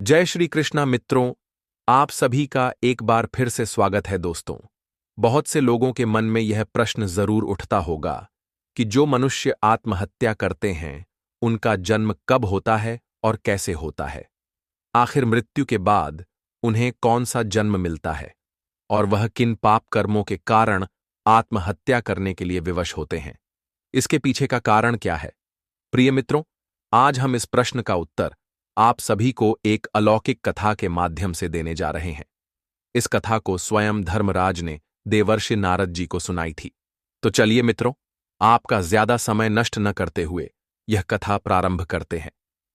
जय श्री कृष्णा मित्रों, आप सभी का एक बार फिर से स्वागत है दोस्तों। बहुत से लोगों के मन में यह प्रश्न जरूर उठता होगा कि जो मनुष्य आत्महत्या करते हैं उनका जन्म कब होता है और कैसे होता है। आखिर मृत्यु के बाद उन्हें कौन सा जन्म मिलता है और वह किन पाप कर्मों के कारण आत्महत्या करने के लिए विवश होते हैं। इसके पीछे का कारण क्या है। प्रिय मित्रों, आज हम इस प्रश्न का उत्तर आप सभी को एक अलौकिक कथा के माध्यम से देने जा रहे हैं। इस कथा को स्वयं धर्मराज ने देवर्षि नारद जी को सुनाई थी। तो चलिए मित्रों, आपका ज्यादा समय नष्ट न करते हुए यह कथा प्रारंभ करते हैं।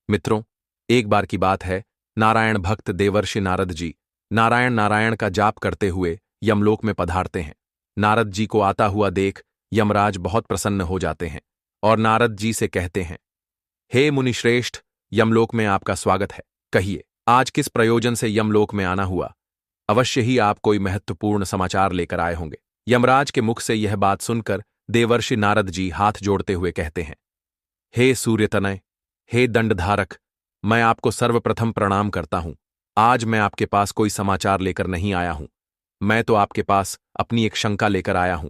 मित्रों, एक बार की बात है, नारायण भक्त देवर्षि नारद जी नारायण नारायण का जाप करते हुए यमलोक में पधारते हैं। नारद जी को आता हुआ देख यमराज बहुत प्रसन्न हो जाते हैं और नारद जी से कहते हैं, हे मुनिश्रेष्ठ, यमलोक में आपका स्वागत है। कहिए, आज किस प्रयोजन से यमलोक में आना हुआ। अवश्य ही आप कोई महत्वपूर्ण समाचार लेकर आए होंगे। यमराज के मुख से यह बात सुनकर देवर्षि नारद जी हाथ जोड़ते हुए कहते हैं, हे सूर्यतनय, हे दंडधारक, मैं आपको सर्वप्रथम प्रणाम करता हूं। आज मैं आपके पास कोई समाचार लेकर नहीं आया हूं। मैं तो आपके पास अपनी एक शंका लेकर आया हूं।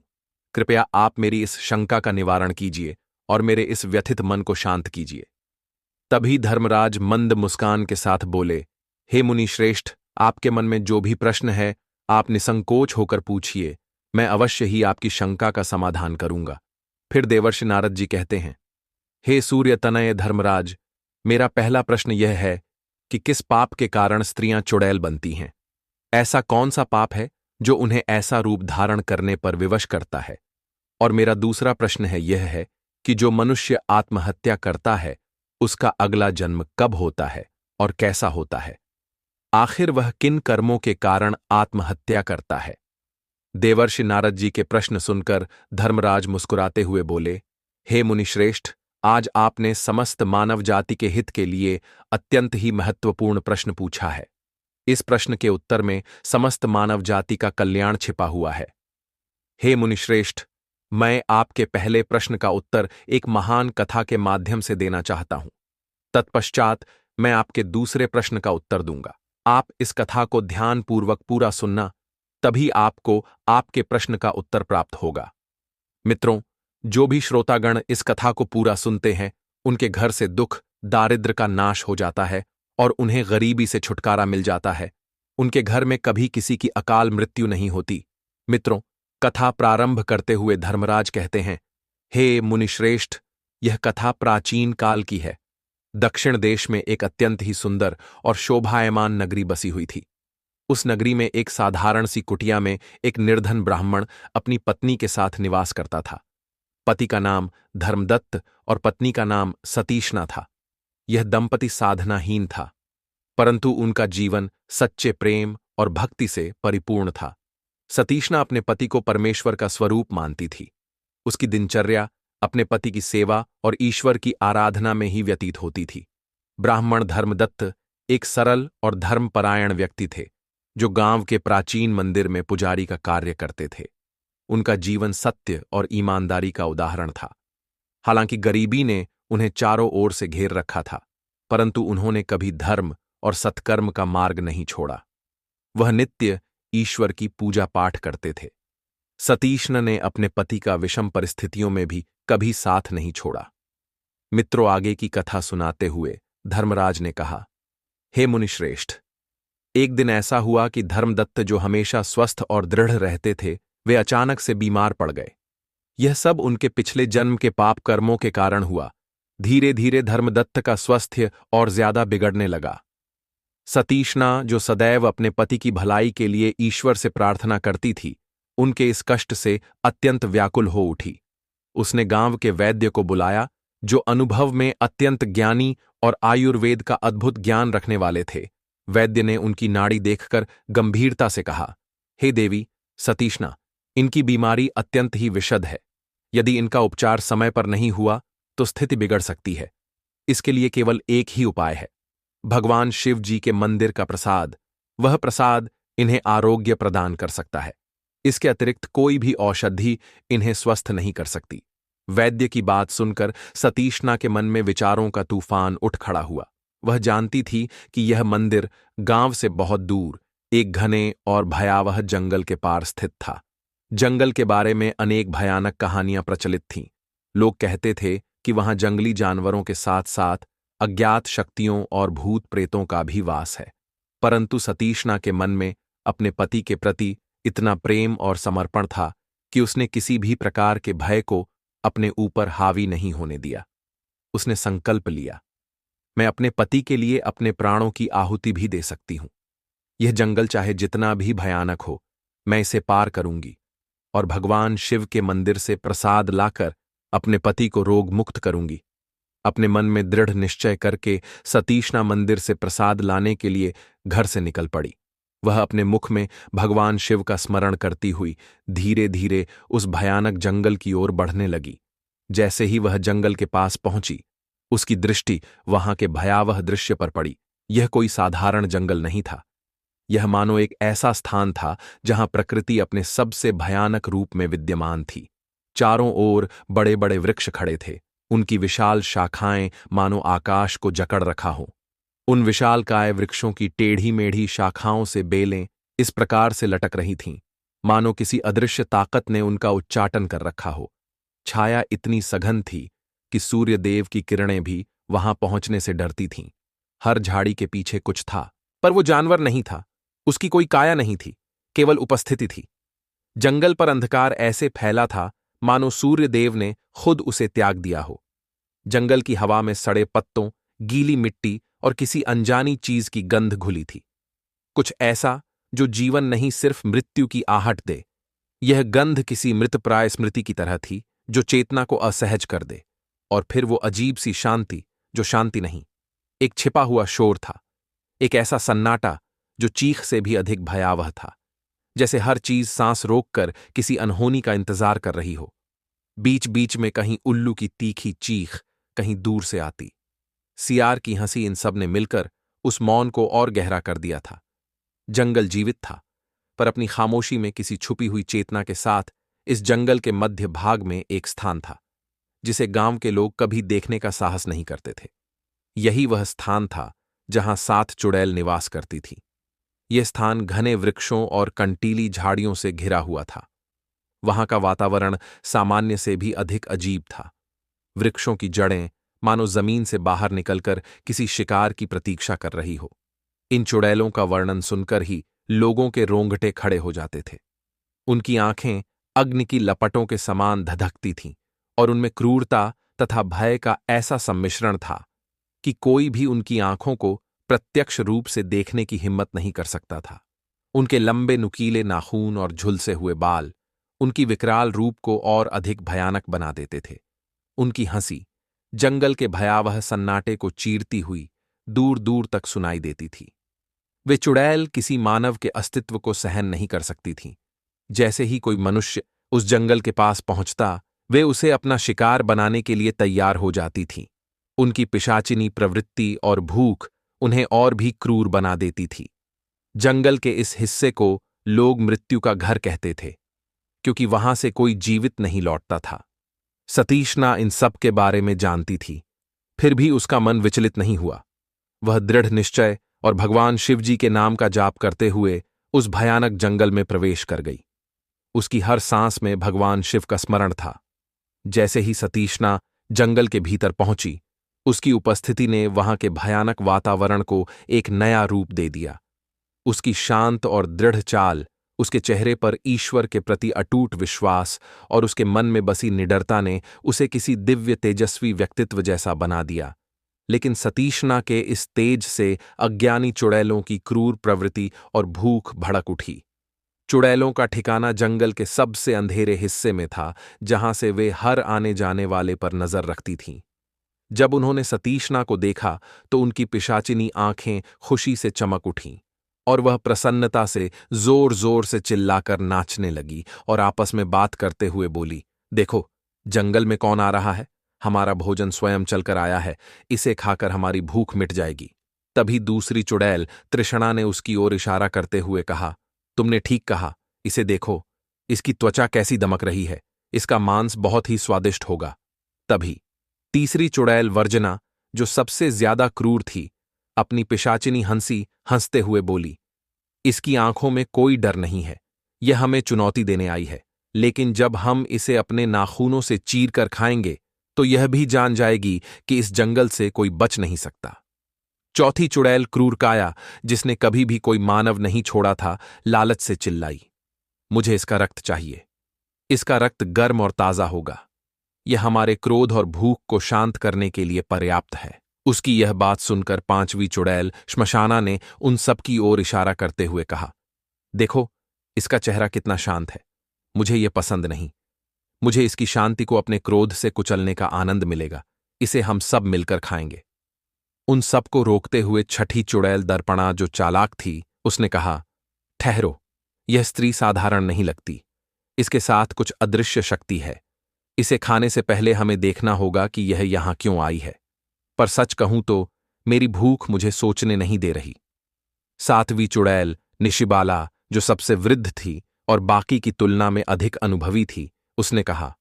कृपया आप मेरी इस शंका का निवारण कीजिए और मेरे इस व्यथित मन को शांत कीजिए। तभी धर्मराज मंद मुस्कान के साथ बोले, हे मुनिश्रेष्ठ, आपके मन में जो भी प्रश्न है आप निसंकोच होकर पूछिए, मैं अवश्य ही आपकी शंका का समाधान करूंगा। फिर देवर्षि नारद जी कहते हैं, हे सूर्य तनय धर्मराज, मेरा पहला प्रश्न यह है कि किस पाप के कारण स्त्रियां चुड़ैल बनती हैं। ऐसा कौन सा पाप है जो उन्हें ऐसा रूप धारण करने पर विवश करता है। और मेरा दूसरा प्रश्न यह है कि जो मनुष्य आत्महत्या करता है उसका अगला जन्म कब होता है और कैसा होता है। आखिर वह किन कर्मों के कारण आत्महत्या करता है। देवर्षि नारद जी के प्रश्न सुनकर धर्मराज मुस्कुराते हुए बोले, हे मुनिश्रेष्ठ, आज आपने समस्त मानव जाति के हित के लिए अत्यंत ही महत्वपूर्ण प्रश्न पूछा है। इस प्रश्न के उत्तर में समस्त मानव जाति का कल्याण छिपा हुआ है। हे मुनिश्रेष्ठ, मैं आपके पहले प्रश्न का उत्तर एक महान कथा के माध्यम से देना चाहता हूं। तत्पश्चात मैं आपके दूसरे प्रश्न का उत्तर दूंगा। आप इस कथा को ध्यानपूर्वक पूरा सुनना, तभी आपको आपके प्रश्न का उत्तर प्राप्त होगा। मित्रों, जो भी श्रोतागण इस कथा को पूरा सुनते हैं उनके घर से दुख दारिद्र्य का नाश हो जाता है और उन्हें गरीबी से छुटकारा मिल जाता है। उनके घर में कभी किसी की अकाल मृत्यु नहीं होती। मित्रों, कथा प्रारंभ करते हुए धर्मराज कहते हैं, हे मुनिश्रेष्ठ, यह कथा प्राचीन काल की है। दक्षिण देश में एक अत्यंत ही सुंदर और शोभायमान नगरी बसी हुई थी। उस नगरी में एक साधारण सी कुटिया में एक निर्धन ब्राह्मण अपनी पत्नी के साथ निवास करता था। पति का नाम धर्मदत्त और पत्नी का नाम सतीशना था। यह दंपति साधनाहीन था, परंतु उनका जीवन सच्चे प्रेम और भक्ति से परिपूर्ण था। सतीशना अपने पति को परमेश्वर का स्वरूप मानती थी। उसकी दिनचर्या अपने पति की सेवा और ईश्वर की आराधना में ही व्यतीत होती थी। ब्राह्मण धर्मदत्त एक सरल और धर्मपरायण व्यक्ति थे जो गांव के प्राचीन मंदिर में पुजारी का कार्य करते थे। उनका जीवन सत्य और ईमानदारी का उदाहरण था। हालांकि गरीबी ने उन्हें चारों ओर से घेर रखा था, परंतु उन्होंने कभी धर्म और सत्कर्म का मार्ग नहीं छोड़ा। वह नित्य ईश्वर की पूजा पाठ करते थे। सतीशना ने अपने पति का विषम परिस्थितियों में भी कभी साथ नहीं छोड़ा। मित्रों, आगे की कथा सुनाते हुए धर्मराज ने कहा, हे मुनिश्रेष्ठ, एक दिन ऐसा हुआ कि धर्मदत्त, जो हमेशा स्वस्थ और दृढ़ रहते थे, वे अचानक से बीमार पड़ गए। यह सब उनके पिछले जन्म के पाप कर्मों के कारण हुआ। धीरे धीरे धर्मदत्त का स्वास्थ्य और ज्यादा बिगड़ने लगा। सतीशना, जो सदैव अपने पति की भलाई के लिए ईश्वर से प्रार्थना करती थी, उनके इस कष्ट से अत्यंत व्याकुल हो उठी। उसने गांव के वैद्य को बुलाया, जो अनुभव में अत्यंत ज्ञानी और आयुर्वेद का अद्भुत ज्ञान रखने वाले थे। वैद्य ने उनकी नाड़ी देखकर गंभीरता से कहा, हे देवी सतीशना, इनकी बीमारी अत्यंत ही विषद है। यदि इनका उपचार समय पर नहीं हुआ तो स्थिति बिगड़ सकती है। इसके लिए केवल एक ही उपाय है, भगवान शिव जी के मंदिर का प्रसाद। वह प्रसाद इन्हें आरोग्य प्रदान कर सकता है। इसके अतिरिक्त कोई भी औषधि इन्हें स्वस्थ नहीं कर सकती। वैद्य की बात सुनकर सतीशना के मन में विचारों का तूफान उठ खड़ा हुआ। वह जानती थी कि यह मंदिर गांव से बहुत दूर एक घने और भयावह जंगल के पार स्थित था। जंगल के बारे में अनेक भयानक कहानियां प्रचलित थीं। लोग कहते थे कि वहां जंगली जानवरों के साथ साथ अज्ञात शक्तियों और भूत प्रेतों का भी वास है। परंतु सतीशना के मन में अपने पति के प्रति इतना प्रेम और समर्पण था कि उसने किसी भी प्रकार के भय को अपने ऊपर हावी नहीं होने दिया। उसने संकल्प लिया, मैं अपने पति के लिए अपने प्राणों की आहुति भी दे सकती हूं। यह जंगल चाहे जितना भी भयानक हो, मैं इसे पार करूंगी और भगवान शिव के मंदिर से प्रसाद लाकर अपने पति को रोग मुक्त करूंगी। अपने मन में दृढ़ निश्चय करके सतीशना मंदिर से प्रसाद लाने के लिए घर से निकल पड़ी। वह अपने मुख में भगवान शिव का स्मरण करती हुई धीरे धीरे उस भयानक जंगल की ओर बढ़ने लगी। जैसे ही वह जंगल के पास पहुंची, उसकी दृष्टि वहां के भयावह दृश्य पर पड़ी। यह कोई साधारण जंगल नहीं था। यह मानो एक ऐसा स्थान था जहां प्रकृति अपने सबसे भयानक रूप में विद्यमान थी। चारों ओर बड़े बड़े वृक्ष खड़े थे। उनकी विशाल शाखाएं मानो आकाश को जकड़ रखा हो। उन विशालकाय वृक्षों की टेढ़ी मेढ़ी शाखाओं से बेलें इस प्रकार से लटक रही थीं, मानो किसी अदृश्य ताकत ने उनका उच्चाटन कर रखा हो। छाया इतनी सघन थी कि सूर्यदेव की किरणें भी वहां पहुंचने से डरती थीं। हर झाड़ी के पीछे कुछ था, पर वो जानवर नहीं था। उसकी कोई काया नहीं थी, केवल उपस्थिति थी। जंगल पर अंधकार ऐसे फैला था मानो सूर्यदेव ने खुद उसे त्याग दिया हो। जंगल की हवा में सड़े पत्तों, गीली मिट्टी और किसी अनजानी चीज की गंध घुली थी। कुछ ऐसा जो जीवन नहीं, सिर्फ मृत्यु की आहट दे। यह गंध किसी मृतप्राय स्मृति की तरह थी जो चेतना को असहज कर दे। और फिर वो अजीब सी शांति जो शांति नहीं, एक छिपा हुआ शोर था। एक ऐसा सन्नाटा जो चीख से भी अधिक भयावह था, जैसे हर चीज सांस रोककर किसी अनहोनी का इंतजार कर रही हो। बीच बीच में कहीं उल्लू की तीखी चीख कहीं दूर से आती। सियार की हंसी, इन सब ने मिलकर उस मौन को और गहरा कर दिया था। जंगल जीवित था, पर अपनी खामोशी में किसी छुपी हुई चेतना के साथ। इस जंगल के मध्य भाग में एक स्थान था जिसे गांव के लोग कभी देखने का साहस नहीं करते थे। यही वह स्थान था जहां 7 चुड़ैल निवास करती थी। यह स्थान घने वृक्षों और कंटीली झाड़ियों से घिरा हुआ था। वहां का वातावरण सामान्य से भी अधिक अजीब था। वृक्षों की जड़ें मानो जमीन से बाहर निकलकर किसी शिकार की प्रतीक्षा कर रही हो। इन चुड़ैलों का वर्णन सुनकर ही लोगों के रोंगटे खड़े हो जाते थे। उनकी आंखें अग्नि की लपटों के समान धधकती थीं और उनमें क्रूरता तथा भय का ऐसा सम्मिश्रण था कि कोई भी उनकी आंखों को प्रत्यक्ष रूप से देखने की हिम्मत नहीं कर सकता था। उनके लंबे नुकीले नाखून और झुलसे हुए बाल उनकी विकराल रूप को और अधिक भयानक बना देते थे। उनकी हंसी जंगल के भयावह सन्नाटे को चीरती हुई दूर दूर तक सुनाई देती थी। वे चुड़ैल किसी मानव के अस्तित्व को सहन नहीं कर सकती थीं। जैसे ही कोई मनुष्य उस जंगल के पास पहुंचता, वे उसे अपना शिकार बनाने के लिए तैयार हो जाती थीं। उनकी पिशाचिनी प्रवृत्ति और भूख उन्हें और भी क्रूर बना देती थी। जंगल के इस हिस्से को लोग मृत्यु का घर कहते थे, क्योंकि वहां से कोई जीवित नहीं लौटता था। सतीशना इन सब के बारे में जानती थी, फिर भी उसका मन विचलित नहीं हुआ। वह दृढ़ निश्चय और भगवान शिवजी के नाम का जाप करते हुए उस भयानक जंगल में प्रवेश कर गई। उसकी हर सांस में भगवान शिव का स्मरण था। जैसे ही सतीशना जंगल के भीतर पहुंची, उसकी उपस्थिति ने वहां के भयानक वातावरण को एक नया रूप दे दिया। उसकी शांत और दृढ़ चाल, उसके चेहरे पर ईश्वर के प्रति अटूट विश्वास और उसके मन में बसी निडरता ने उसे किसी दिव्य तेजस्वी व्यक्तित्व जैसा बना दिया। लेकिन सतीशना के इस तेज से अज्ञानी चुड़ैलों की क्रूर प्रवृत्ति और भूख भड़क उठी। चुड़ैलों का ठिकाना जंगल के सबसे अंधेरे हिस्से में था, जहां से वे हर आने जाने वाले पर नजर रखती थीं। जब उन्होंने सतीशना को देखा तो उनकी पिशाचिनी आंखें खुशी से चमक उठीं और वह प्रसन्नता से जोर जोर से चिल्लाकर नाचने लगी और आपस में बात करते हुए बोली, देखो, जंगल में कौन आ रहा है? हमारा भोजन स्वयं चलकर आया है, इसे खाकर हमारी भूख मिट जाएगी। तभी दूसरी चुड़ैल तृष्णा ने उसकी ओर इशारा करते हुए कहा, तुमने ठीक कहा, इसे देखो, इसकी त्वचा कैसी दमक रही है, इसका मांस बहुत ही स्वादिष्ट होगा। तभी तीसरी चुड़ैल वर्जना, जो सबसे ज्यादा क्रूर थी, अपनी पिशाचिनी हंसी हंसते हुए बोली, इसकी आंखों में कोई डर नहीं है। यह हमें चुनौती देने आई है, लेकिन जब हम इसे अपने नाखूनों से चीर कर खाएंगे तो यह भी जान जाएगी कि इस जंगल से कोई बच नहीं सकता। चौथी चुड़ैल क्रूरकाया, जिसने कभी भी कोई मानव नहीं छोड़ा था, लालच से चिल्लाई, मुझे इसका रक्त चाहिए। इसका रक्त गर्म और ताजा होगा। यह हमारे क्रोध और भूख को शांत करने के लिए पर्याप्त है। उसकी यह बात सुनकर पांचवी चुड़ैल श्मशाना ने उन सब की ओर इशारा करते हुए कहा, देखो, इसका चेहरा कितना शांत है। मुझे यह पसंद नहीं। मुझे इसकी शांति को अपने क्रोध से कुचलने का आनंद मिलेगा। इसे हम सब मिलकर खाएंगे। उन सबको रोकते हुए छठी चुड़ैल दर्पणा, जो चालाक थी, उसने कहा, ठहरो, यह स्त्री साधारण नहीं लगती। इसके साथ कुछ अदृश्य शक्ति है। इसे खाने से पहले हमें देखना होगा कि यह यहां क्यों आई है। पर सच कहूं तो मेरी भूख मुझे सोचने नहीं दे रही। सातवीं चुड़ैल निशिबाला, जो सबसे वृद्ध थी और बाकी की तुलना में अधिक अनुभवी थी, उसने कहा,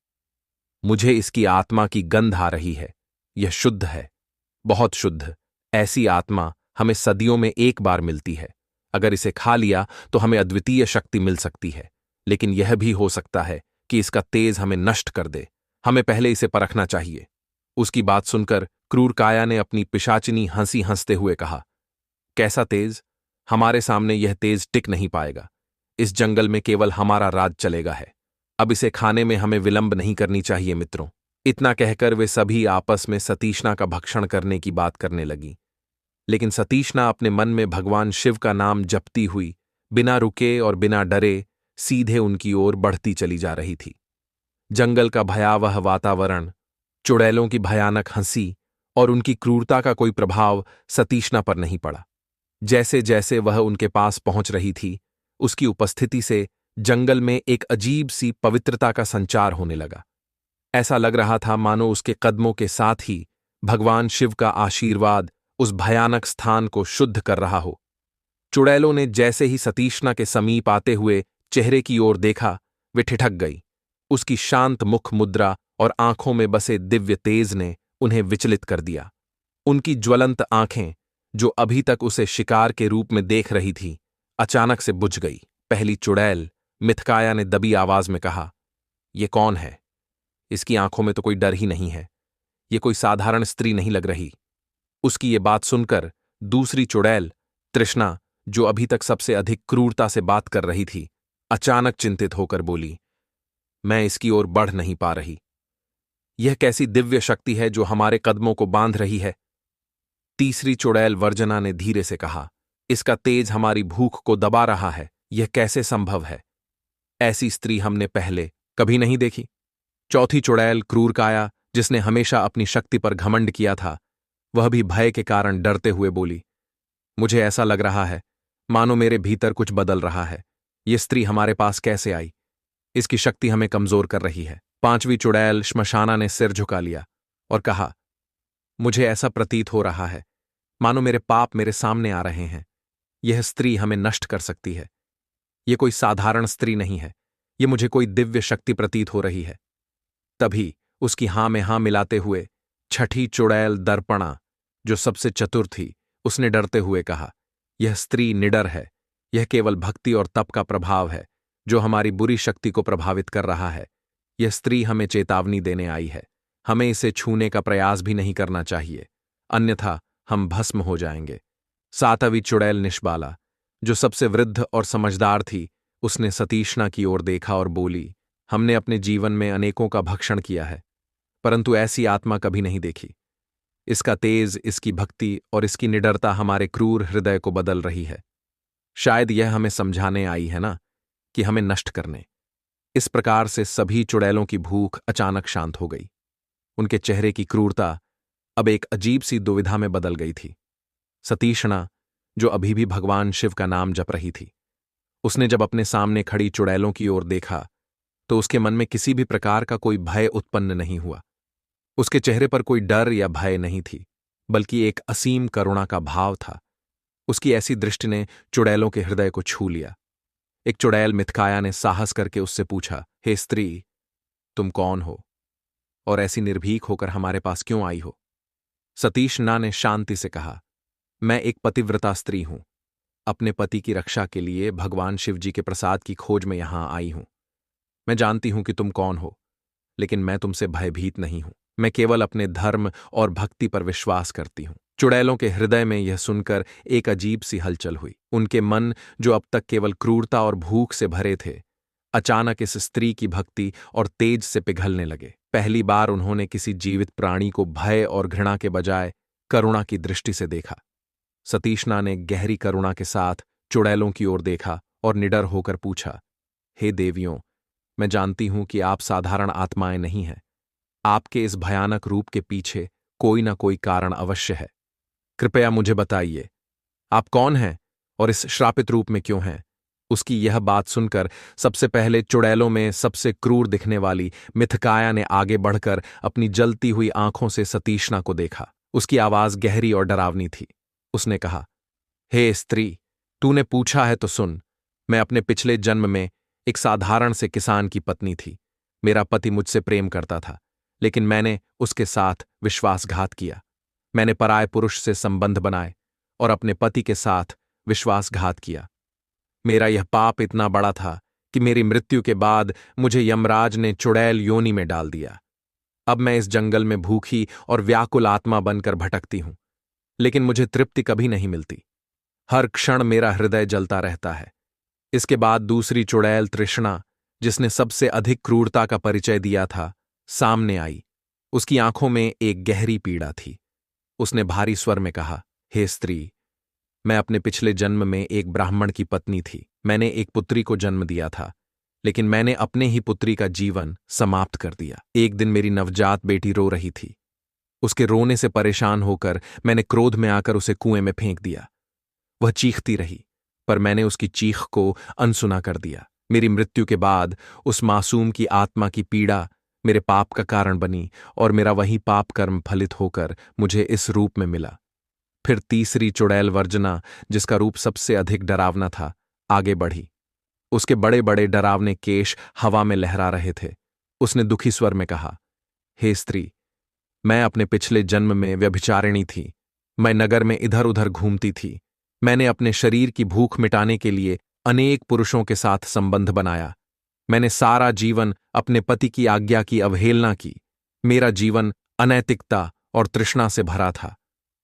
मुझे इसकी आत्मा की गंध आ रही है। यह शुद्ध है, बहुत शुद्ध। ऐसी आत्मा हमें सदियों में एक बार मिलती है। अगर इसे खा लिया तो हमें अद्वितीय शक्ति मिल सकती है, लेकिन यह भी हो सकता है कि इसका तेज हमें नष्ट कर दे। हमें पहले इसे परखना चाहिए। उसकी बात सुनकर क्रूरकाया ने अपनी पिशाचिनी हंसी हंसते हुए कहा, कैसा तेज? हमारे सामने यह तेज टिक नहीं पाएगा। इस जंगल में केवल हमारा राज चलेगा है। अब इसे खाने में हमें विलंब नहीं करनी चाहिए मित्रों। इतना कहकर वे सभी आपस में सतीशना का भक्षण करने की बात करने लगी। लेकिन सतीशना अपने मन में भगवान शिव का नाम जपती हुई, बिना रुके और बिना डरे, सीधे उनकी ओर बढ़ती चली जा रही थी। जंगल का भयावह वातावरण, चुड़ैलों की भयानक हंसी और उनकी क्रूरता का कोई प्रभाव सतीशना पर नहीं पड़ा। जैसे जैसे वह उनके पास पहुंच रही थी, उसकी उपस्थिति से जंगल में एक अजीब सी पवित्रता का संचार होने लगा। ऐसा लग रहा था मानो उसके कदमों के साथ ही भगवान शिव का आशीर्वाद उस भयानक स्थान को शुद्ध कर रहा हो। चुड़ैलों ने जैसे ही सतीशना के समीप आते हुए चेहरे की ओर देखा, वे ठिठक गई। उसकी शांत मुख मुद्रा और आंखों में बसे दिव्य तेज ने उन्हें विचलित कर दिया। उनकी ज्वलंत आंखें, जो अभी तक उसे शिकार के रूप में देख रही थी, अचानक से बुझ गई। पहली चुड़ैल मिथकाया ने दबी आवाज में कहा, ये कौन है? इसकी आंखों में तो कोई डर ही नहीं है। ये कोई साधारण स्त्री नहीं लग रही। उसकी ये बात सुनकर दूसरी चुड़ैल तृष्णा, जो अभी तक सबसे अधिक क्रूरता से बात कर रही थी, अचानक चिंतित होकर बोली, मैं इसकी ओर बढ़ नहीं पा रही। यह कैसी दिव्य शक्ति है जो हमारे कदमों को बांध रही है? तीसरी चुड़ैल वर्जना ने धीरे से कहा, इसका तेज हमारी भूख को दबा रहा है। यह कैसे संभव है? ऐसी स्त्री हमने पहले कभी नहीं देखी। चौथी चुड़ैल क्रूरकाया, जिसने हमेशा अपनी शक्ति पर घमंड किया था, वह भी भय के कारण डरते हुए बोली, मुझे ऐसा लग रहा है मानो मेरे भीतर कुछ बदल रहा है। ये स्त्री हमारे पास कैसे आई? इसकी शक्ति हमें कमजोर कर रही है। पांचवी चुड़ैल श्मशाना ने सिर झुका लिया और कहा, मुझे ऐसा प्रतीत हो रहा है मानो मेरे पाप मेरे सामने आ रहे हैं। यह स्त्री हमें नष्ट कर सकती है। यह कोई साधारण स्त्री नहीं है। यह मुझे कोई दिव्य शक्ति प्रतीत हो रही है। तभी उसकी हां में हां मिलाते हुए छठी चुड़ैल दर्पणा, जो सबसे चतुर थी, उसने डरते हुए कहा, यह स्त्री निडर है। यह केवल भक्ति और तप का प्रभाव है जो हमारी बुरी शक्ति को प्रभावित कर रहा है। यह स्त्री हमें चेतावनी देने आई है। हमें इसे छूने का प्रयास भी नहीं करना चाहिए, अन्यथा हम भस्म हो जाएंगे। सातवीं चुड़ैल निशबाला, जो सबसे वृद्ध और समझदार थी, उसने सतीशना की ओर देखा और बोली, हमने अपने जीवन में अनेकों का भक्षण किया है, परंतु ऐसी आत्मा कभी नहीं देखी। इसका तेज, इसकी भक्ति और इसकी निडरता हमारे क्रूर हृदय को बदल रही है। शायद यह हमें समझाने आई है ना, कि हमें नष्ट करने। इस प्रकार से सभी चुड़ैलों की भूख अचानक शांत हो गई। उनके चेहरे की क्रूरता अब एक अजीब सी दुविधा में बदल गई थी। सतीशना, जो अभी भी भगवान शिव का नाम जप रही थी, उसने जब अपने सामने खड़ी चुड़ैलों की ओर देखा तो उसके मन में किसी भी प्रकार का कोई भय उत्पन्न नहीं हुआ। उसके चेहरे पर कोई डर या भय नहीं थी, बल्कि एक असीम करुणा का भाव था। उसकी ऐसी दृष्टि ने चुड़ैलों के हृदय को छू लिया। एक चुड़ैल मिथकाया ने साहस करके उससे पूछा, हे स्त्री, तुम कौन हो और ऐसी निर्भीक होकर हमारे पास क्यों आई हो? सतीशना ने शांति से कहा, मैं एक पतिव्रता स्त्री हूं। अपने पति की रक्षा के लिए भगवान शिव जी के प्रसाद की खोज में यहां आई हूं। मैं जानती हूं कि तुम कौन हो, लेकिन मैं तुमसे भयभीत नहीं हूं। मैं केवल अपने धर्म और भक्ति पर विश्वास करती हूं। चुड़ैलों के हृदय में यह सुनकर एक अजीब सी हलचल हुई। उनके मन, जो अब तक केवल क्रूरता और भूख से भरे थे, अचानक इस स्त्री की भक्ति और तेज से पिघलने लगे। पहली बार उन्होंने किसी जीवित प्राणी को भय और घृणा के बजाय करुणा की दृष्टि से देखा। सतीशना ने गहरी करुणा के साथ चुड़ैलों की ओर देखा और निडर होकर पूछा, हे देवियों, मैं जानती हूं कि आप साधारण आत्माएं नहीं हैं। आपके इस भयानक रूप के पीछे कोई ना कोई कारण अवश्य है। कृपया मुझे बताइए, आप कौन हैं और इस श्रापित रूप में क्यों हैं? उसकी यह बात सुनकर सबसे पहले चुड़ैलों में सबसे क्रूर दिखने वाली मिथकाया ने आगे बढ़कर अपनी जलती हुई आंखों से सतीशना को देखा। उसकी आवाज गहरी और डरावनी थी। उसने कहा, हे स्त्री, तूने पूछा है तो सुन। मैं अपने पिछले जन्म में एक साधारण से किसान की पत्नी थी। मेरा पति मुझसे प्रेम करता था, लेकिन मैंने उसके साथ विश्वासघात किया। मैंने पराये पुरुष से संबंध बनाए और अपने पति के साथ विश्वासघात किया। मेरा यह पाप इतना बड़ा था कि मेरी मृत्यु के बाद मुझे यमराज ने चुड़ैल योनि में डाल दिया। अब मैं इस जंगल में भूखी और व्याकुल आत्मा बनकर भटकती हूं, लेकिन मुझे तृप्ति कभी नहीं मिलती। हर क्षण मेरा हृदय जलता रहता है। इसके बाद दूसरी चुड़ैल तृष्णा, जिसने सबसे अधिक क्रूरता का परिचय दिया था, सामने आई। उसकी आंखों में एक गहरी पीड़ा थी। उसने भारी स्वर में कहा, हे स्त्री, मैं अपने पिछले जन्म में एक ब्राह्मण की पत्नी थी। मैंने एक पुत्री को जन्म दिया था, लेकिन मैंने अपने ही पुत्री का जीवन समाप्त कर दिया। एक दिन मेरी नवजात बेटी रो रही थी। उसके रोने से परेशान होकर मैंने क्रोध में आकर उसे कुएं में फेंक दिया। वह चीखती रही, पर मैंने उसकी चीख को अनसुना कर दिया। मेरी मृत्यु के बाद उस मासूम की आत्मा की पीड़ा मेरे पाप का कारण बनी और मेरा वही पाप कर्म फलित होकर मुझे इस रूप में मिला। फिर तीसरी चुड़ैल वर्जना, जिसका रूप सबसे अधिक डरावना था, आगे बढ़ी। उसके बड़े बड़े डरावने केश हवा में लहरा रहे थे। उसने दुखी स्वर में कहा, हे स्त्री, मैं अपने पिछले जन्म में व्यभिचारिणी थी। मैं नगर में इधर उधर घूमती थी। मैंने अपने शरीर की भूख मिटाने के लिए अनेक पुरुषों के साथ संबंध बनाया। मैंने सारा जीवन अपने पति की आज्ञा की अवहेलना की। मेरा जीवन अनैतिकता और तृष्णा से भरा था।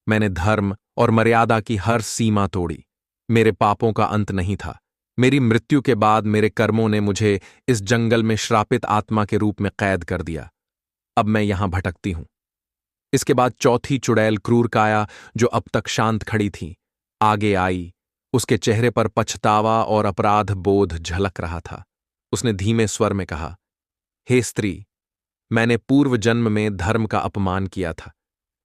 मैंने धर्म और मर्यादा की हर सीमा तोड़ी। मेरे पापों का अंत नहीं था। मेरी मृत्यु के बाद मेरे कर्मों ने मुझे इस जंगल में श्रापित आत्मा के रूप में कैद कर दिया। अब मैं यहां भटकती हूं। इसके बाद चौथी चुड़ैल क्रूरकाया, जो अब तक शांत खड़ी थी, आगे आई। उसके चेहरे पर पछतावा और अपराध बोध झलक रहा था। उसने धीमे स्वर में कहा, हे स्त्री, मैंने पूर्व जन्म में धर्म का अपमान किया था।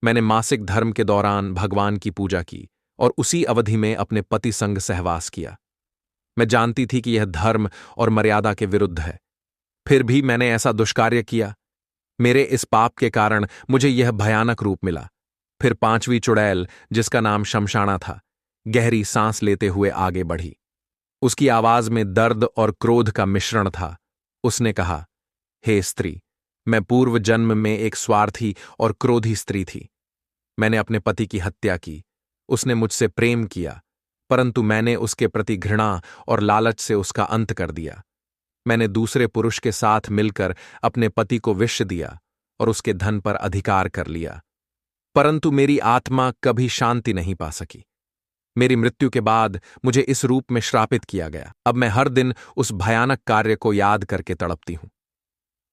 मैंने मासिक धर्म के दौरान भगवान की पूजा की और उसी अवधि में अपने पति संग सहवास किया। मैं जानती थी कि यह धर्म और मर्यादा के विरुद्ध है, फिर भी मैंने ऐसा दुष्कार्य किया। मेरे इस पाप के कारण मुझे यह भयानक रूप मिला। फिर पांचवी चुड़ैल, जिसका नाम शमशाना था, गहरी सांस लेते हुए आगे बढ़ी। उसकी आवाज में दर्द और क्रोध का मिश्रण था। उसने कहा, हे स्त्री, मैं पूर्व जन्म में एक स्वार्थी और क्रोधी स्त्री थी। मैंने अपने पति की हत्या की। उसने मुझसे प्रेम किया, परंतु मैंने उसके प्रति घृणा और लालच से उसका अंत कर दिया। मैंने दूसरे पुरुष के साथ मिलकर अपने पति को विष दिया और उसके धन पर अधिकार कर लिया, परंतु मेरी आत्मा कभी शांति नहीं पा सकी। मेरी मृत्यु के बाद मुझे इस रूप में श्रापित किया गया। अब मैं हर दिन उस भयानक कार्य को याद करके तड़पती हूं।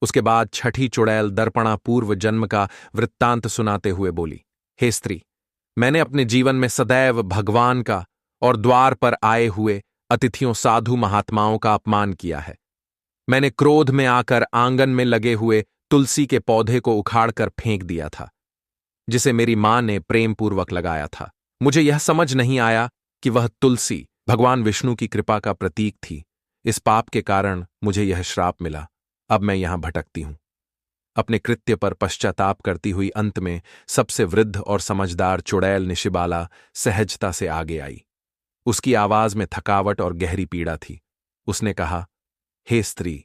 उसके बाद छठी चुड़ैल दर्पणा पूर्व जन्म का वृत्तांत सुनाते हुए बोली, हे स्त्री, मैंने अपने जीवन में सदैव भगवान का और द्वार पर आए हुए अतिथियों साधु महात्माओं का अपमान किया है। मैंने क्रोध में आकर आंगन में लगे हुए तुलसी के पौधे को उखाड़कर फेंक दिया था, जिसे मेरी मां ने प्रेमपूर्वक लगाया था। मुझे यह समझ नहीं आया कि वह तुलसी भगवान विष्णु की कृपा का प्रतीक थी। इस पाप के कारण मुझे यह श्राप मिला। अब मैं यहां भटकती हूं। अपने कृत्य पर पश्चाताप करती हुई अंत में सबसे वृद्ध और समझदार चुड़ैल निशिबाला सहजता से आगे आई। उसकी आवाज में थकावट और गहरी पीड़ा थी। उसने कहा, हे स्त्री,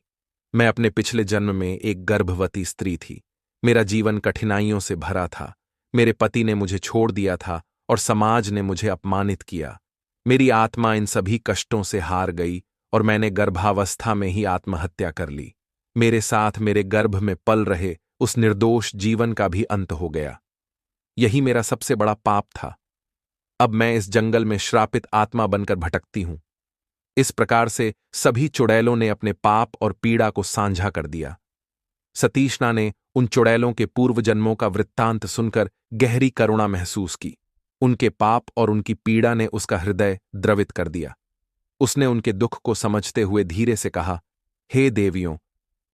मैं अपने पिछले जन्म में एक गर्भवती स्त्री थी। मेरा जीवन कठिनाइयों से भरा था। मेरे पति ने मुझे छोड़ दिया था और समाज ने मुझे अपमानित किया। मेरी आत्मा इन सभी कष्टों से हार गई और मैंने गर्भावस्था में ही आत्महत्या कर ली। मेरे साथ मेरे गर्भ में पल रहे उस निर्दोष जीवन का भी अंत हो गया। यही मेरा सबसे बड़ा पाप था। अब मैं इस जंगल में श्रापित आत्मा बनकर भटकती हूं। इस प्रकार से सभी चुड़ैलों ने अपने पाप और पीड़ा को साझा कर दिया। सतीशना ने उन चुड़ैलों के पूर्व जन्मों का वृत्तांत सुनकर गहरी करुणा महसूस की। उनके पाप और उनकी पीड़ा ने उसका हृदय द्रवित कर दिया। उसने उनके दुख को समझते हुए धीरे से कहा, हे देवियों,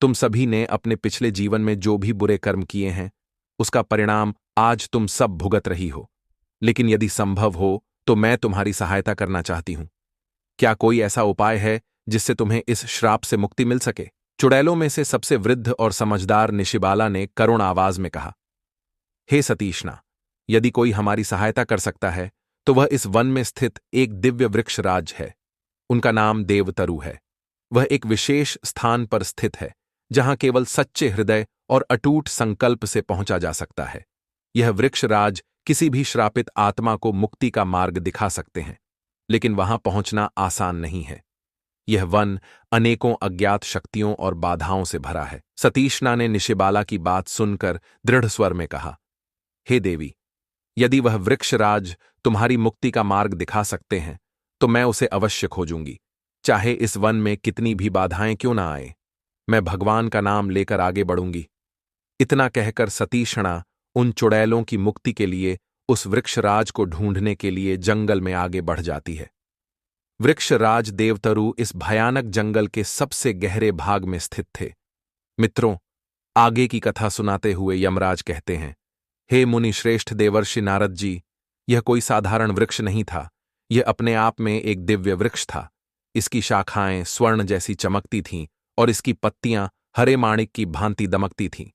तुम सभी ने अपने पिछले जीवन में जो भी बुरे कर्म किए हैं उसका परिणाम आज तुम सब भुगत रही हो। लेकिन यदि संभव हो तो मैं तुम्हारी सहायता करना चाहती हूं। क्या कोई ऐसा उपाय है जिससे तुम्हें इस श्राप से मुक्ति मिल सके? चुड़ैलों में से सबसे वृद्ध और समझदार निशिबाला ने करुण आवाज में कहा, हे सतीशना, यदि कोई हमारी सहायता कर सकता है तो वह इस वन में स्थित एक दिव्य वृक्ष राज है। उनका नाम देवतरु है। वह एक विशेष स्थान पर स्थित है जहां केवल सच्चे हृदय और अटूट संकल्प से पहुंचा जा सकता है। यह वृक्ष राज किसी भी श्रापित आत्मा को मुक्ति का मार्ग दिखा सकते हैं, लेकिन वहां पहुंचना आसान नहीं है। यह वन अनेकों अज्ञात शक्तियों और बाधाओं से भरा है। सतीशना ने निशिबाला की बात सुनकर दृढ़ स्वर में कहा, हे देवी, यदि वह वृक्षराज तुम्हारी मुक्ति का मार्ग दिखा सकते हैं तो मैं उसे अवश्य खोजूंगी, चाहे इस वन में कितनी भी बाधाएं क्यों ना आए। मैं भगवान का नाम लेकर आगे बढ़ूंगी। इतना कहकर सतीशना उन चुड़ैलों की मुक्ति के लिए उस वृक्षराज को ढूंढने के लिए जंगल में आगे बढ़ जाती है। वृक्षराज देवतरु इस भयानक जंगल के सबसे गहरे भाग में स्थित थे। मित्रों, आगे की कथा सुनाते हुए यमराज कहते हैं, हे मुनि श्रेष्ठ देवर्षि नारद जी, यह कोई साधारण वृक्ष नहीं था। यह अपने आप में एक दिव्य वृक्ष था। इसकी शाखाएं स्वर्ण जैसी चमकती थीं और इसकी पत्तियां हरे माणिक की भांति दमकती थीं।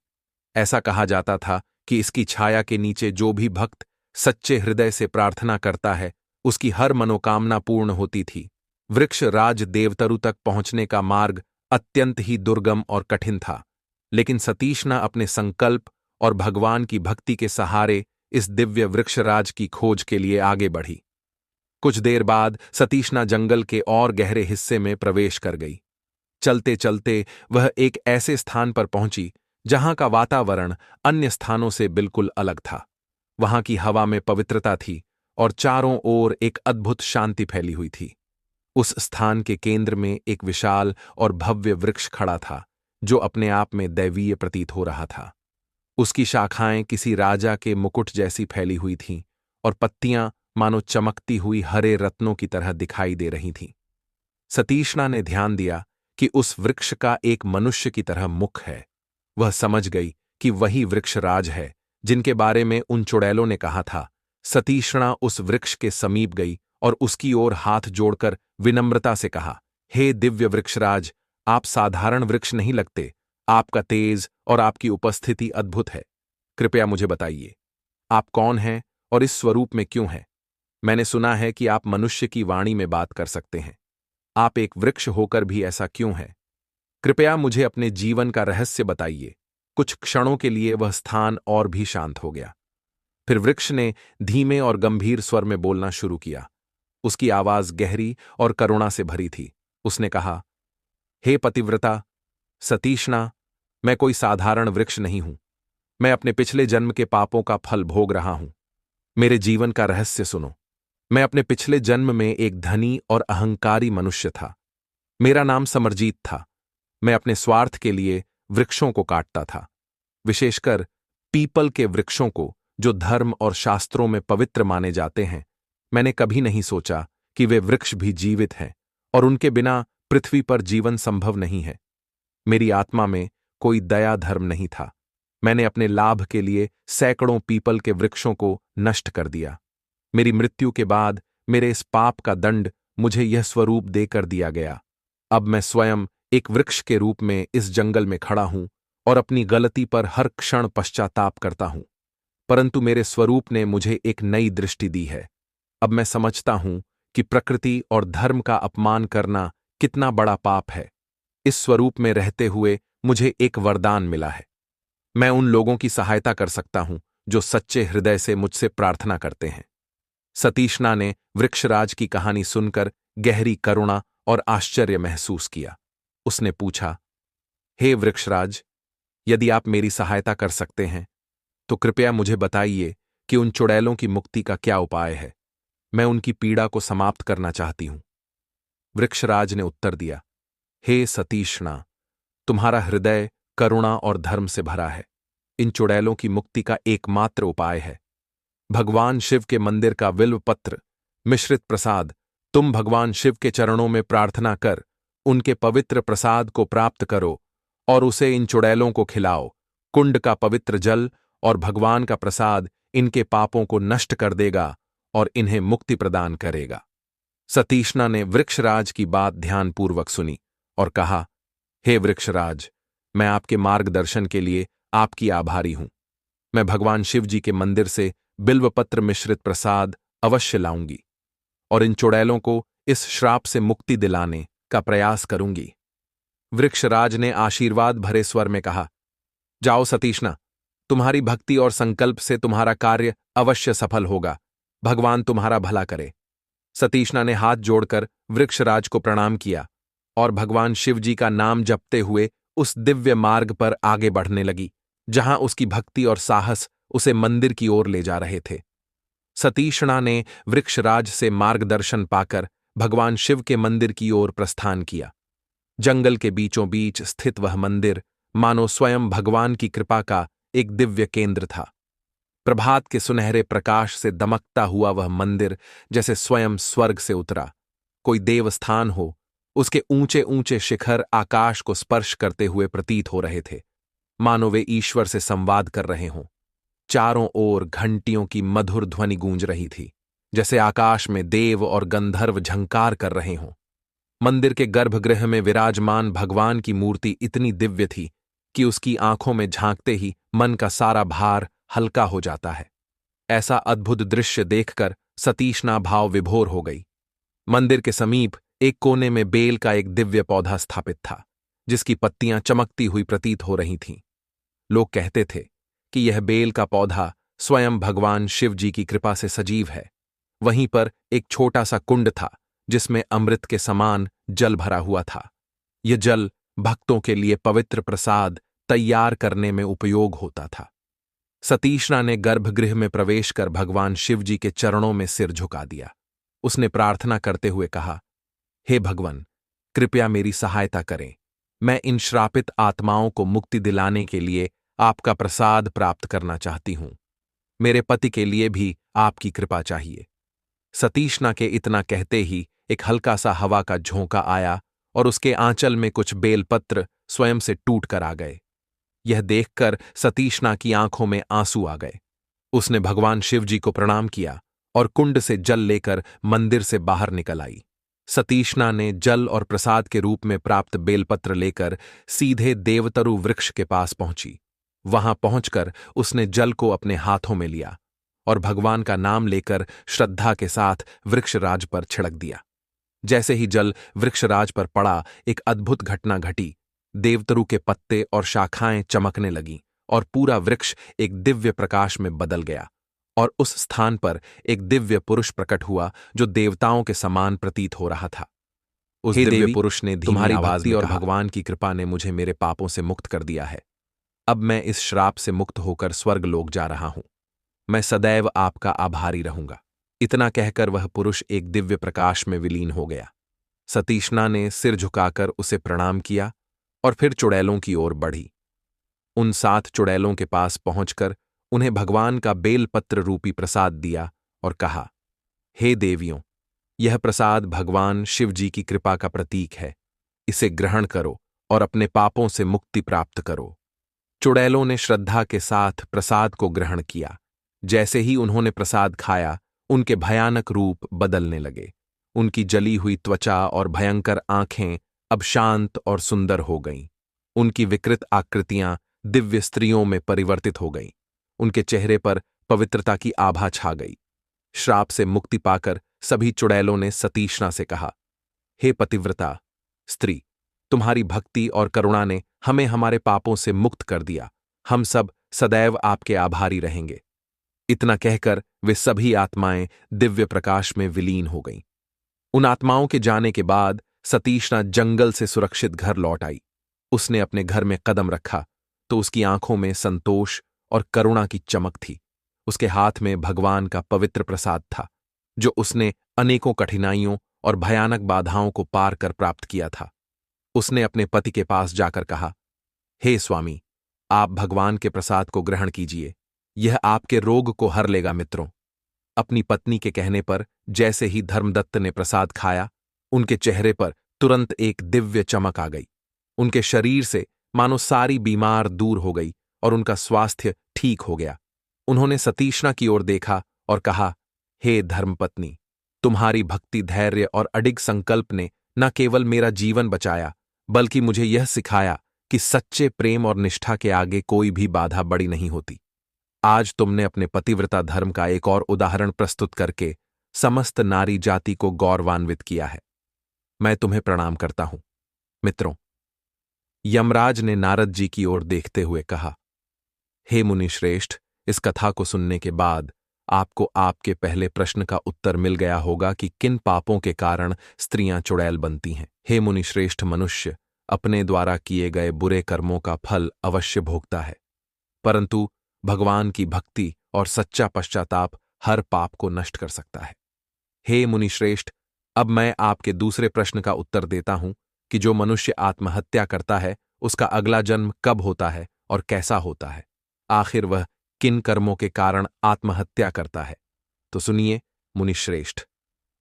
ऐसा कहा जाता था कि इसकी छाया के नीचे जो भी भक्त सच्चे हृदय से प्रार्थना करता है उसकी हर मनोकामना पूर्ण होती थी। वृक्ष राज देवतरु तक पहुंचने का मार्ग अत्यंत ही दुर्गम और कठिन था, लेकिन सतीशना अपने संकल्प और भगवान की भक्ति के सहारे इस दिव्य वृक्षराज की खोज के लिए आगे बढ़ी। कुछ देर बाद सतीशना जंगल के और गहरे हिस्से में प्रवेश कर गई। चलते चलते वह एक ऐसे स्थान पर पहुंची जहां का वातावरण अन्य स्थानों से बिल्कुल अलग था। वहां की हवा में पवित्रता थी और चारों ओर एक अद्भुत शांति फैली हुई थी। उस स्थान के केंद्र में एक विशाल और भव्य वृक्ष खड़ा था जो अपने आप में दैवीय प्रतीत हो रहा था। उसकी शाखाएं किसी राजा के मुकुट जैसी फैली हुई थीं और पत्तियां मानो चमकती हुई हरे रत्नों की तरह दिखाई दे रही थीं। सतीशना ने ध्यान दिया कि उस वृक्ष का एक मनुष्य की तरह मुख है। वह समझ गई कि वही वृक्षराज है जिनके बारे में उन चुड़ैलों ने कहा था। सतीशना उस वृक्ष के समीप गई और उसकी ओर हाथ जोड़कर विनम्रता से कहा, हे दिव्य वृक्षराज, आप साधारण वृक्ष नहीं लगते। आपका तेज और आपकी उपस्थिति अद्भुत है। कृपया मुझे बताइए, आप कौन हैं और इस स्वरूप में क्यों हैं? मैंने सुना है कि आप मनुष्य की वाणी में बात कर सकते हैं। आप एक वृक्ष होकर भी ऐसा क्यों है? कृपया मुझे अपने जीवन का रहस्य बताइए। कुछ क्षणों के लिए वह स्थान और भी शांत हो गया। फिर वृक्ष ने धीमे और गंभीर स्वर में बोलना शुरू किया। उसकी आवाज गहरी और करुणा से भरी थी। उसने कहा, हे पतिव्रता सतीशना, मैं कोई साधारण वृक्ष नहीं हूं। मैं अपने पिछले जन्म के पापों का फल भोग रहा हूं। मेरे जीवन का रहस्य सुनो। मैं अपने पिछले जन्म में एक धनी और अहंकारी मनुष्य था। मेरा नाम समरजीत था। मैं अपने स्वार्थ के लिए वृक्षों को काटता था, विशेषकर पीपल के वृक्षों को जो धर्म और शास्त्रों में पवित्र माने जाते हैं। मैंने कभी नहीं सोचा कि वे वृक्ष भी जीवित हैं और उनके बिना पृथ्वी पर जीवन संभव नहीं है। मेरी आत्मा में कोई दया धर्म नहीं था। मैंने अपने लाभ के लिए सैकड़ों पीपल के वृक्षों को नष्ट कर दिया। मेरी मृत्यु के बाद मेरे इस पाप का दंड मुझे यह स्वरूप देकर दिया गया। अब मैं स्वयं एक वृक्ष के रूप में इस जंगल में खड़ा हूं और अपनी गलती पर हर क्षण पश्चाताप करता हूं। परंतु मेरे स्वरूप ने मुझे एक नई दृष्टि दी है। अब मैं समझता हूं कि प्रकृति और धर्म का अपमान करना कितना बड़ा पाप है। इस स्वरूप में रहते हुए मुझे एक वरदान मिला है। मैं उन लोगों की सहायता कर सकता हूं जो सच्चे हृदय से मुझसे प्रार्थना करते हैं। सतीशना ने वृक्षराज की कहानी सुनकर गहरी करुणा और आश्चर्य महसूस किया। उसने पूछा, हे वृक्षराज, यदि आप मेरी सहायता कर सकते हैं तो कृपया मुझे बताइए कि उन चुड़ैलों की मुक्ति का क्या उपाय है। मैं उनकी पीड़ा को समाप्त करना चाहती हूं। वृक्षराज ने उत्तर दिया, हे सतीशना, तुम्हारा हृदय करुणा और धर्म से भरा है। इन चुड़ैलों की मुक्ति का एकमात्र उपाय है भगवान शिव के मंदिर का बिल्व पत्र मिश्रित प्रसाद। तुम भगवान शिव के चरणों में प्रार्थना कर उनके पवित्र प्रसाद को प्राप्त करो और उसे इन चुड़ैलों को खिलाओ। कुंड का पवित्र जल और भगवान का प्रसाद इनके पापों को नष्ट कर देगा और इन्हें मुक्ति प्रदान करेगा। सतीशना ने वृक्षराज की बात ध्यानपूर्वक सुनी और कहा, हे वृक्षराज, मैं आपके मार्गदर्शन के लिए आपकी आभारी हूं। मैं भगवान शिव जी के मंदिर से बिल्वपत्र मिश्रित प्रसाद अवश्य लाऊंगी और इन चुड़ैलों को इस श्राप से मुक्ति दिलाने का प्रयास करूंगी। वृक्षराज ने आशीर्वाद भरे स्वर में कहा, जाओ सतीशना, तुम्हारी भक्ति और संकल्प से तुम्हारा कार्य अवश्य सफल होगा। भगवान तुम्हारा भला करे। सतीशना ने हाथ जोड़कर वृक्षराज को प्रणाम किया और भगवान शिव जी का नाम जपते हुए उस दिव्य मार्ग पर आगे बढ़ने लगी जहां उसकी भक्ति और साहस उसे मंदिर की ओर ले जा रहे थे। सतीशना ने वृक्षराज से मार्गदर्शन पाकर भगवान शिव के मंदिर की ओर प्रस्थान किया। जंगल के बीचों बीच स्थित वह मंदिर मानो स्वयं भगवान की कृपा का एक दिव्य केंद्र था। प्रभात के सुनहरे प्रकाश से दमकता हुआ वह मंदिर जैसे स्वयं स्वर्ग से उतरा कोई देवस्थान हो। उसके ऊंचे ऊंचे शिखर आकाश को स्पर्श करते हुए प्रतीत हो रहे थे, मानो वे ईश्वर से संवाद कर रहे हों। चारों ओर घंटियों की मधुर ध्वनि गूंज रही थी, जैसे आकाश में देव और गंधर्व झंकार कर रहे हों। मंदिर के गर्भगृह में विराजमान भगवान की मूर्ति इतनी दिव्य थी कि उसकी आंखों में झांकते ही मन का सारा भार हल्का हो जाता है। ऐसा अद्भुत दृश्य देखकर सतीशना भाव विभोर हो गई। मंदिर के समीप एक कोने में बेल का एक दिव्य पौधा स्थापित था, जिसकी पत्तियां चमकती हुई प्रतीत हो रही थीं। लोग कहते थे कि यह बेल का पौधा स्वयं भगवान शिव जी की कृपा से सजीव है। वहीं पर एक छोटा सा कुंड था जिसमें अमृत के समान जल भरा हुआ था। यह जल भक्तों के लिए पवित्र प्रसाद तैयार करने में उपयोग होता था। सतीशना ने गर्भगृह में प्रवेश कर भगवान शिव जी के चरणों में सिर झुका दिया। उसने प्रार्थना करते हुए कहा, हे भगवान, कृपया मेरी सहायता करें। मैं इन श्रापित आत्माओं को मुक्ति दिलाने के लिए आपका प्रसाद प्राप्त करना चाहती हूं। मेरे पति के लिए भी आपकी कृपा चाहिए। सतीशना के इतना कहते ही एक हल्का सा हवा का झोंका आया और उसके आंचल में कुछ बेलपत्र स्वयं से टूट कर आ गए। यह देखकर सतीशना की आंखों में आंसू आ गए। उसने भगवान शिव जी को प्रणाम किया और कुंड से जल लेकर मंदिर से बाहर निकल आई। सतीशना ने जल और प्रसाद के रूप में प्राप्त बेलपत्र लेकर सीधे देवतरु वृक्ष के पास पहुंची। वहां पहुंचकर उसने जल को अपने हाथों में लिया और भगवान का नाम लेकर श्रद्धा के साथ वृक्षराज पर छिड़क दिया। जैसे ही जल वृक्षराज पर पड़ा, एक अद्भुत घटना घटी। देवतरु के पत्ते और शाखाएं चमकने लगीं और पूरा वृक्ष एक दिव्य प्रकाश में बदल गया और उस स्थान पर एक दिव्य पुरुष प्रकट हुआ जो देवताओं के समान प्रतीत हो रहा था। उस दिव्य पुरुष ने तुम्हारी भक्ति और भगवान की कृपा ने मुझे मेरे पापों से मुक्त कर दिया है। अब मैं इस श्राप से मुक्त होकर स्वर्ग लोक जा रहा हूं। मैं सदैव आपका आभारी रहूंगा। इतना कहकर वह पुरुष एक दिव्य प्रकाश में विलीन हो गया। सतीशना ने सिर झुकाकर उसे प्रणाम किया और फिर चुड़ैलों की ओर बढ़ी। उन 7 चुड़ैलों के पास पहुंचकर उन्हें भगवान का बेलपत्र रूपी प्रसाद दिया और कहा, हे देवियों, यह प्रसाद भगवान शिव जी की कृपा का प्रतीक है। इसे ग्रहण करो और अपने पापों से मुक्ति प्राप्त करो। चुड़ैलों ने श्रद्धा के साथ प्रसाद को ग्रहण किया। जैसे ही उन्होंने प्रसाद खाया, उनके भयानक रूप बदलने लगे। उनकी जली हुई त्वचा और भयंकर आंखें अब शांत और सुंदर हो गईं। उनकी विकृत आकृतियां दिव्य स्त्रियों में परिवर्तित हो गईं। उनके चेहरे पर पवित्रता की आभा छा गई। श्राप से मुक्ति पाकर सभी चुड़ैलों ने सतीशना से कहा, हे पतिव्रता स्त्री, तुम्हारी भक्ति और करुणा ने हमें हमारे पापों से मुक्त कर दिया। हम सब सदैव आपके आभारी रहेंगे। इतना कहकर वे सभी आत्माएं दिव्य प्रकाश में विलीन हो गईं। उन आत्माओं के जाने के बाद सतीशना जंगल से सुरक्षित घर लौट आई। उसने अपने घर में कदम रखा तो उसकी आंखों में संतोष और करुणा की चमक थी। उसके हाथ में भगवान का पवित्र प्रसाद था, जो उसने अनेकों कठिनाइयों और भयानक बाधाओं को पार कर प्राप्त किया था। उसने अपने पति के पास जाकर कहा, हे स्वामी, आप भगवान के प्रसाद को ग्रहण कीजिए, यह आपके रोग को हर लेगा। मित्रों, अपनी पत्नी के कहने पर जैसे ही धर्मदत्त ने प्रसाद खाया, उनके चेहरे पर तुरंत एक दिव्य चमक आ गई। उनके शरीर से मानो सारी बीमार दूर हो गई और उनका स्वास्थ्य ठीक हो गया। उन्होंने सतीशना की ओर देखा और कहा, हे धर्मपत्नी, तुम्हारी भक्ति, धैर्य और अडिग संकल्प ने न केवल मेरा जीवन बचाया, बल्कि मुझे यह सिखाया कि सच्चे प्रेम और निष्ठा के आगे कोई भी बाधा बड़ी नहीं होती। आज तुमने अपने पतिव्रता धर्म का एक और उदाहरण प्रस्तुत करके समस्त नारी जाति को गौरवान्वित किया है। मैं तुम्हें प्रणाम करता हूं। मित्रों, यमराज ने नारद जी की ओर देखते हुए कहा, हे मुनिश्रेष्ठ, इस कथा को सुनने के बाद आपको आपके पहले प्रश्न का उत्तर मिल गया होगा कि किन पापों के कारण स्त्रियां चुड़ैल बनती हैं। हे मुनिश्रेष्ठ, मनुष्य अपने द्वारा किए गए बुरे कर्मों का फल अवश्य भोगता है, परंतु भगवान की भक्ति और सच्चा पश्चाताप हर पाप को नष्ट कर सकता है। हे मुनिश्रेष्ठ, अब मैं आपके दूसरे प्रश्न का उत्तर देता हूं कि जो मनुष्य आत्महत्या करता है, उसका अगला जन्म कब होता है और कैसा होता है, आखिर वह किन कर्मों के कारण आत्महत्या करता है। तो सुनिए मुनिश्रेष्ठ,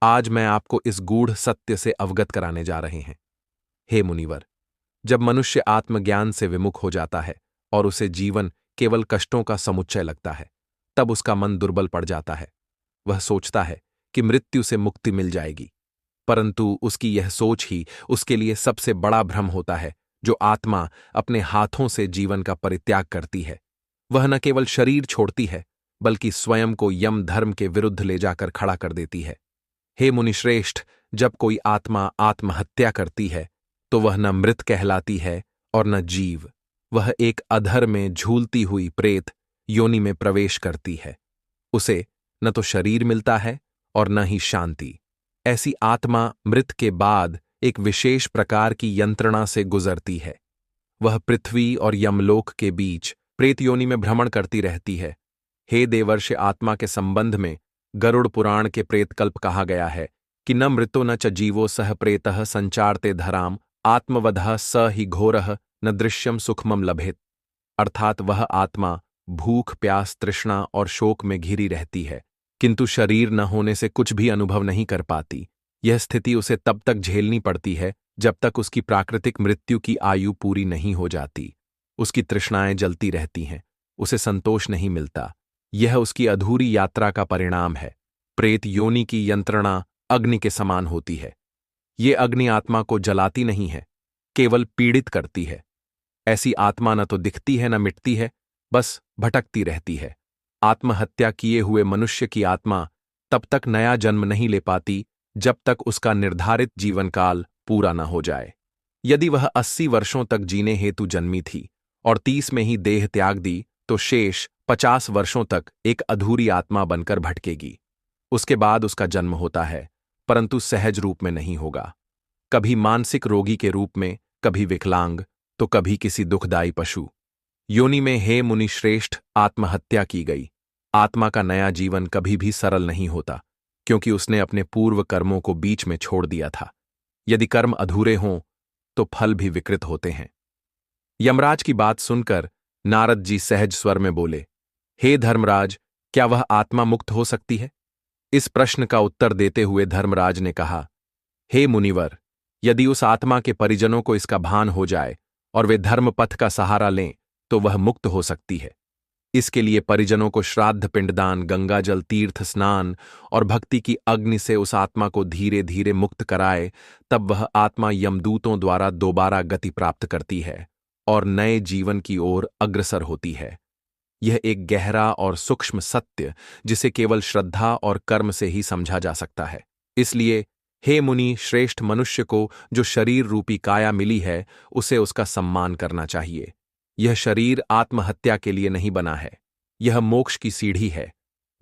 आज मैं आपको इस गूढ़ सत्य से अवगत कराने जा रहे हैं। हे मुनिवर, जब मनुष्य आत्मज्ञान से विमुख हो जाता है और उसे जीवन केवल कष्टों का समुच्चय लगता है, तब उसका मन दुर्बल पड़ जाता है। वह सोचता है कि मृत्यु से मुक्ति मिल जाएगी, परंतु उसकी यह सोच ही उसके लिए सबसे बड़ा भ्रम होता है। जो आत्मा अपने हाथों से जीवन का परित्याग करती है, वह न केवल शरीर छोड़ती है, बल्कि स्वयं को यम धर्म के विरुद्ध ले जाकर खड़ा कर देती है। हे मुनिश्रेष्ठ, जब कोई आत्मा आत्महत्या करती है, तो वह न मृत कहलाती है और न जीव। वह एक अधर में झूलती हुई प्रेत योनि में प्रवेश करती है। उसे न तो शरीर मिलता है और न ही शांति। ऐसी आत्मा मृत के बाद एक विशेष प्रकार की यंत्रणा से गुजरती है। वह पृथ्वी और यमलोक के बीच प्रेत योनि में भ्रमण करती रहती है। हे देवर्षि, आत्मा के संबंध में गरुड़ पुराण के प्रेतकल्प कहा गया है कि न मृतो न च जीवो सह प्रेतः संचारते धराम आत्मवधः स ही घोरः न दृश्यम सुखमम लभेत। अर्थात वह आत्मा भूख, प्यास, तृष्णा और शोक में घिरी रहती है, किंतु शरीर न होने से कुछ भी अनुभव नहीं कर पाती। यह स्थिति उसे तब तक झेलनी पड़ती है जब तक उसकी प्राकृतिक मृत्यु की आयु पूरी नहीं हो जाती। उसकी तृष्णाएं जलती रहती हैं, उसे संतोष नहीं मिलता। यह उसकी अधूरी यात्रा का परिणाम है। प्रेत योनि की यंत्रणा अग्नि के समान होती है। ये अग्नि आत्मा को जलाती नहीं है, केवल पीड़ित करती है। ऐसी आत्मा न तो दिखती है न मिटती है, बस भटकती रहती है। आत्महत्या किए हुए मनुष्य की आत्मा तब तक नया जन्म नहीं ले पाती जब तक उसका निर्धारित जीवन काल पूरा न हो जाए। यदि वह 80 वर्षों तक जीने हेतु जन्मी थी और 30 में ही देह त्याग दी, तो शेष 50 वर्षों तक एक अधूरी आत्मा बनकर भटकेगी। उसके बाद उसका जन्म होता है, परंतु सहज रूप में नहीं होगा। कभी मानसिक रोगी के रूप में, कभी विकलांग, तो कभी किसी दुखदायी पशु योनि में। हे मुनिश्रेष्ठ, आत्महत्या की गई आत्मा का नया जीवन कभी भी सरल नहीं होता, क्योंकि उसने अपने पूर्व कर्मों को बीच में छोड़ दिया था। यदि कर्म अधूरे हों तो फल भी विकृत होते हैं। यमराज की बात सुनकर नारद जी सहज स्वर में बोले, हे धर्मराज, क्या वह आत्मा मुक्त हो सकती है? इस प्रश्न का उत्तर देते हुए धर्मराज ने कहा, हे मुनिवर, यदि उस आत्मा के परिजनों को इसका भान हो जाए और वे धर्म पथ का सहारा लें, तो वह मुक्त हो सकती है। इसके लिए परिजनों को श्राद्ध, पिंडदान, गंगाजल, तीर्थ स्नान और भक्ति की अग्नि से उस आत्मा को धीरे धीरे मुक्त कराए, तब वह आत्मा यमदूतों द्वारा दोबारा गति प्राप्त करती है और नए जीवन की ओर अग्रसर होती है। यह एक गहरा और सूक्ष्म सत्य, जिसे केवल श्रद्धा और कर्म से ही समझा जा सकता है। इसलिए हे मुनि श्रेष्ठ, मनुष्य को जो शरीर रूपी काया मिली है, उसे उसका सम्मान करना चाहिए। यह शरीर आत्महत्या के लिए नहीं बना है, यह मोक्ष की सीढ़ी है।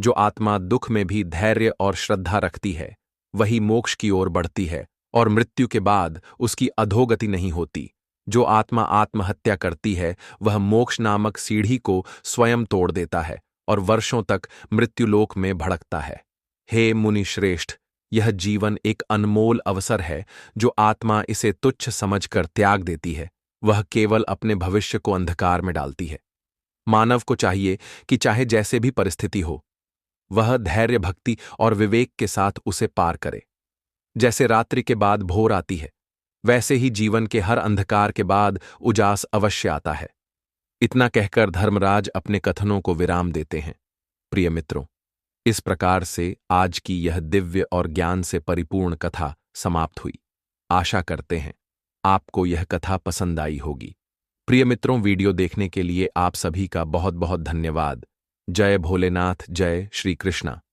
जो आत्मा दुख में भी धैर्य और श्रद्धा रखती है वही मोक्ष की ओर बढ़ती है और मृत्यु के बाद उसकी अधोगति नहीं होती। जो आत्मा आत्महत्या करती है वह मोक्ष नामक सीढ़ी को स्वयं तोड़ देता है और वर्षों तक मृत्युलोक में भड़कता है। हे मुनि श्रेष्ठ, यह जीवन एक अनमोल अवसर है। जो आत्मा इसे तुच्छ समझकर त्याग देती है वह केवल अपने भविष्य को अंधकार में डालती है। मानव को चाहिए कि चाहे जैसे भी परिस्थिति हो वह धैर्य, भक्ति और विवेक के साथ उसे पार करे। जैसे रात्रि के बाद भोर आती है वैसे ही जीवन के हर अंधकार के बाद उजास अवश्य आता है। इतना कहकर धर्मराज अपने कथनों को विराम देते हैं। प्रिय मित्रों, इस प्रकार से आज की यह दिव्य और ज्ञान से परिपूर्ण कथा समाप्त हुई। आशा करते हैं आपको यह कथा पसंद आई होगी। प्रिय मित्रों, वीडियो देखने के लिए आप सभी का बहुत बहुत धन्यवाद। जय भोलेनाथ, जय श्री कृष्णा।